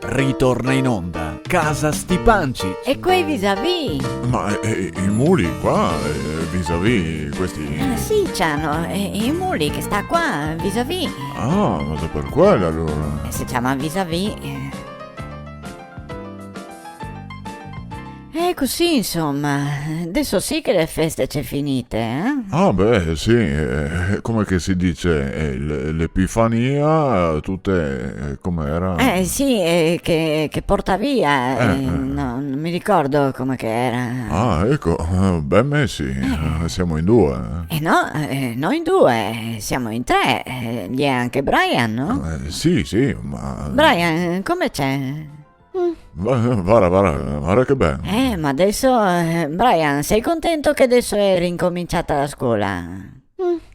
Ritorna in onda Casa Stipanci. E quei vis-à-vis? Ma i muli qua, vis-à-vis, questi... Sì, c'hanno i muli che sta qua, vis-à-vis. Ah, ma è per quello allora. Si chiama vis-à-vis. E così, insomma, adesso sì che le feste c'è finite, eh? Ah beh, sì, come che si dice, l'Epifania, tutte, com'era? Sì, che porta via, no, non mi ricordo come che era. Ah, ecco, ben messi, siamo in due. No, noi in due, siamo in tre, gli è anche Brian, no? Sì, ma... Brian, come c'è? Guarda che bello. Ma adesso, Brian, sei contento che adesso è rincominciata la scuola?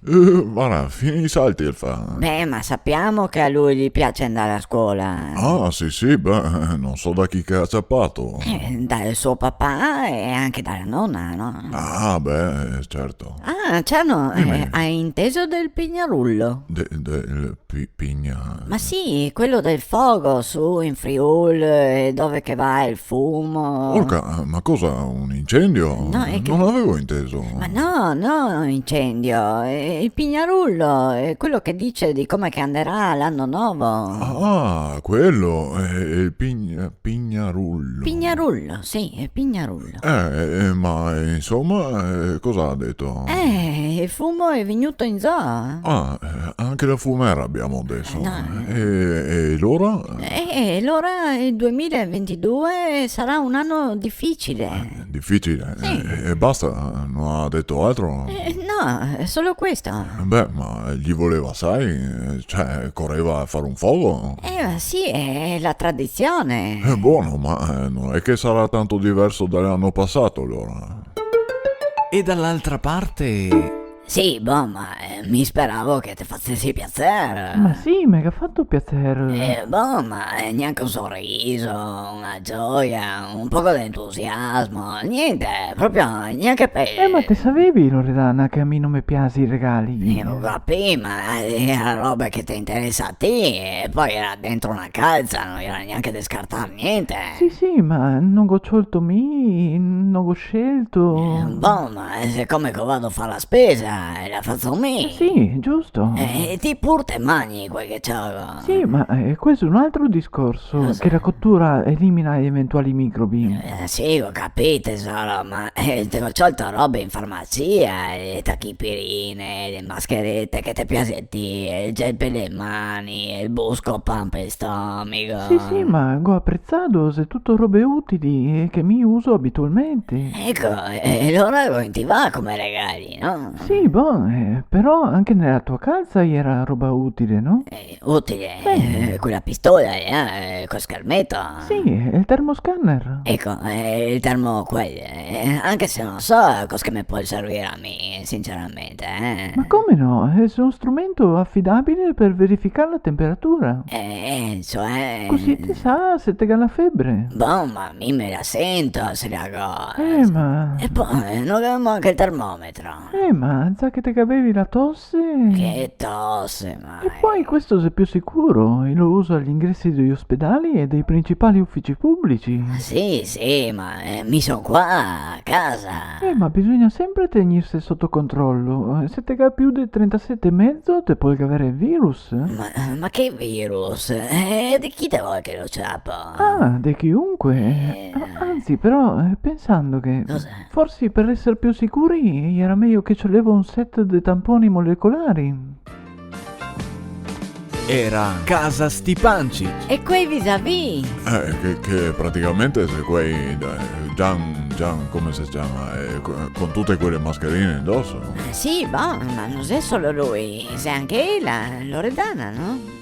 Guarda, fini i salti il fa. Beh, ma sappiamo che a lui gli piace andare a scuola. Ah, sì, beh, non so da chi che ha acciappato. Dal suo papà e anche dalla nonna, no? Ah, beh, certo. Ah, Ciano, Dimmi. hai inteso del pignarullo? Del pigna... Ma sì, quello del fogo su in Friul, dove che va il fumo. Porca, ma cosa, un incendio? No, è che- Non avevo inteso. Ma no, incendio, il pignarullo, è quello che dice di come che andrà l'anno nuovo. Ah, quello, il pignarullo. Pignarullo, sì, è pignarullo. Ma insomma, cosa ha detto? Il fumo è venuto in zoo. Ah, anche la fumera abbiamo adesso. No. E l'ora? Allora il 2022 sarà un anno difficile. Difficile. Sì. E basta, non ha detto altro? No, è solo questo. Beh, ma gli voleva, sai? Cioè, correva a fare un fuoco? Ma sì, è la tradizione. È buono, ma non è che sarà tanto diverso dall'anno passato, allora. E dall'altra parte... Sì, boh, ma mi speravo che ti facessi piacere. Ma sì, mi ha fatto piacere. Boh, ma neanche un sorriso, una gioia, un poco di entusiasmo, niente, proprio neanche per... Ma te sapevi, Loredana, che a me non mi piace i regali? Io capì, ma era roba che ti interessa a te, e poi era dentro una calza, non era neanche da scartare niente. Sì, ma non ho scelto me, non ho scelto... Boh, ma siccome che vado a fare la spesa, la faccio me. Sì, giusto. Ti pur te mangi quel che c'ho. Sì, ma questo è un altro discorso, Cosa? che la cottura elimina gli eventuali microbi. Sì, ho capito, tesoro, ma te ho scelto robe in farmacia, le tachipirine, le mascherette che ti piace a te, il gel per le mani, il busco pan per il stomaco. Sì, ma ho apprezzato se tutto robe utili che mi uso abitualmente. Ecco, e allora non ti va come regali, no? Sì, boh, però anche nella tua calza era roba utile, no? Utile, quella pistola, col schermetto. Sì, e il termoscanner. Ecco, il termo quello, anche se non so cosa mi può servire a me, sinceramente, Ma come no? È uno strumento affidabile per verificare la temperatura. Cioè... Così ti sa se te ga la febbre. Boh, ma me la sento se la cosa. Ma... E poi, non abbiamo anche il termometro. ma sa che te avevi la tosse? Che tosse, ma... E poi questo è più sicuro, e lo uso agli ingressi degli ospedali e dei principali uffici pubblici. Sì, ma mi sono qua, a casa. Ma bisogna sempre tenersi sotto controllo. Se te ga più di 37,5 te puoi avere il virus. Ma che virus? Di chi te vuoi che lo ciappo? Ah, di chiunque. Anzi, però, pensando che Cos'è? forse per essere più sicuri era meglio che ci avevo un set di tamponi molecolari. Era Casa Stipanci. E quei vis-à-vis? Che praticamente se quei... Gian, come si chiama? Con tutte quelle mascherine indosso. Sì, boh, ma non è solo lui, c'è anche la Loredana, no?